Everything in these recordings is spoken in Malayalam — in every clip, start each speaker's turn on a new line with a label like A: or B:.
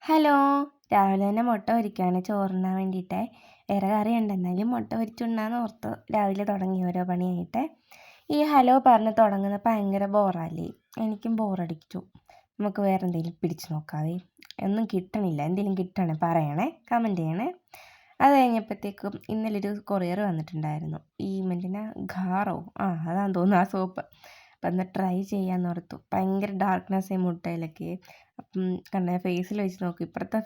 A: ഹലോ. രാവിലെ തന്നെ മുട്ട പൊരിക്കുകയാണ് ചോറുണ്ണാൻ വേണ്ടിയിട്ട്. വേറെ കറിയുണ്ട്, എന്നാലും മുട്ട പൊരിച്ചുണ്ണാന്ന് ഓർത്ത് രാവിലെ തുടങ്ങി ഓരോ പണിയായിട്ട്. ഈ ഹലോ പറഞ്ഞ് തുടങ്ങുന്നത് ഭയങ്കര ബോറല്ലേ? എനിക്കും ബോറടിച്ചു. നമുക്ക് വേറെ എന്തെങ്കിലും പിടിച്ച് നോക്കാവേ. ഒന്നും കിട്ടണില്ല. എന്തെങ്കിലും കിട്ടണേ പറയണേ, കമൻറ്റ് ചെയ്യണേ. അത് കഴിഞ്ഞപ്പോഴത്തേക്കും ഇന്നലെ ഒരു കൊറിയർ വന്നിട്ടുണ്ടായിരുന്നു. ഈ മറ്റേ ഘാറോ അതാന്ന് തോന്നുന്നു ആ സോപ്പ്. അപ്പം ഒന്ന് ട്രൈ ചെയ്യാമെന്ന് ഓർത്തു. ഭയങ്കര ഡാർക്ക്നെസ് ഈ മുട്ടയിലൊക്കെ. അപ്പം കണ്ട ഫേസിൽ വെച്ച് നോക്കും. ഇപ്പുറത്തെ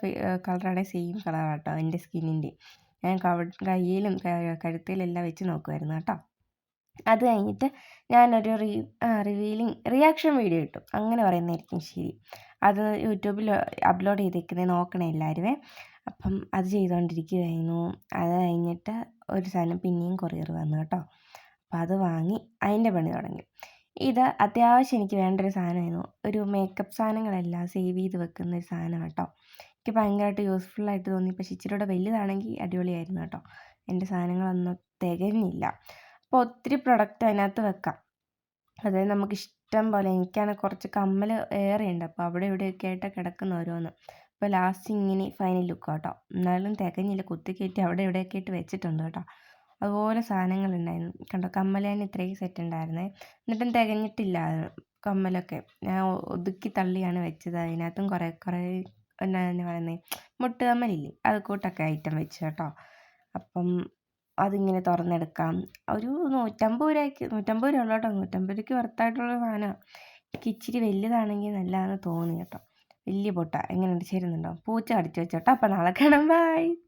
A: കളറാണെങ്കിൽ സെയിം കളറാണ് കേട്ടോ എൻ്റെ സ്കിന്നിൻ്റെ. ഞാൻ കയ്യിലും കഴുത്തിലെല്ലാം വെച്ച് നോക്കുമായിരുന്നു കേട്ടോ. അത് കഴിഞ്ഞിട്ട് ഞാനൊരു റിയാക്ഷൻ വീഡിയോ ഇട്ടു, അങ്ങനെ പറയുന്നതായിരിക്കും ശരി. അത് യൂട്യൂബിൽ അപ്ലോഡ് ചെയ്തേക്കുന്നത് നോക്കണേ എല്ലാവരുമേ. അപ്പം അത് ചെയ്തുകൊണ്ടിരിക്കുകയായിരുന്നു. അത് കഴിഞ്ഞിട്ട് ഒരു സാധനം പിന്നെയും കൊറിയർ വന്നു കേട്ടോ. അപ്പം അത് വാങ്ങി അതിൻ്റെ പണി തുടങ്ങി. ഇത് അത്യാവശ്യം എനിക്ക് വേണ്ടൊരു സാധനമായിരുന്നു. ഒരു മേക്കപ്പ് സാധനങ്ങളെല്ലാം സേവ് ചെയ്ത് വെക്കുന്ന ഒരു സാധനം കേട്ടോ. എനിക്ക് ഭയങ്കരമായിട്ട് യൂസ്ഫുള്ളായിട്ട് തോന്നി. പക്ഷേ ഇച്ചിരി കൂടെ വലുതാണെങ്കിൽ അടിപൊളിയായിരുന്നു കേട്ടോ. എൻ്റെ സാധനങ്ങളൊന്നും തികഞ്ഞില്ല. അപ്പോൾ ഒത്തിരി പ്രൊഡക്റ്റ് അതിനകത്ത് വെക്കാം. അതായത് നമുക്കിഷ്ടം പോലെ. എനിക്കാണെങ്കിൽ കുറച്ച് കമ്മൽ ഏറെയുണ്ട്. അപ്പോൾ അവിടെ ഇവിടെയൊക്കെ ആയിട്ട് കിടക്കുന്ന ഓരോന്ന്. അപ്പോൾ ലാസ്റ്റ് ഇങ്ങനെ ഫൈനൽ ലുക്ക് കേട്ടോ. എന്നാലും തികഞ്ഞില്ല. കുത്തിക്കയറ്റി അവിടെ ഇവിടെയൊക്കെ ആയിട്ട് വെച്ചിട്ടുണ്ട് കേട്ടോ. അതുപോലെ സാധനങ്ങളുണ്ടായിരുന്നു കണ്ടോ. കമ്മൽ തന്നെ ഇത്രയും സെറ്റ് ഉണ്ടായിരുന്നേ. എന്നിട്ടും തികഞ്ഞിട്ടില്ല കമ്മലൊക്കെ. ഞാൻ ഒതുക്കി തള്ളിയാണ് വെച്ചത്. അതിനകത്തും കുറേ എന്നാ പറയുന്നത്, മുട്ട് കമ്മലില്ലേ, അത് കൂട്ടൊക്കെ ഐറ്റം വെച്ച് കേട്ടോ. അപ്പം അതിങ്ങനെ തുറന്നെടുക്കാം. ഒരു 150 രൂപ ഉള്ളൂ കേട്ടോ. 150 രൂപയ്ക്ക് വർത്തായിട്ടുള്ള സാധനമാണ്. എനിക്ക് ഇച്ചിരി വലുതാണെങ്കിൽ നല്ലതാണെന്ന് തോന്നി കേട്ടോ. വലിയ പൊട്ട എങ്ങനെയുണ്ട്, ചേരുന്നുണ്ടോ? പൂച്ച കടിച്ചു വെച്ചോട്ടോ. അപ്പം നാളെ കാണാം. ബൈ.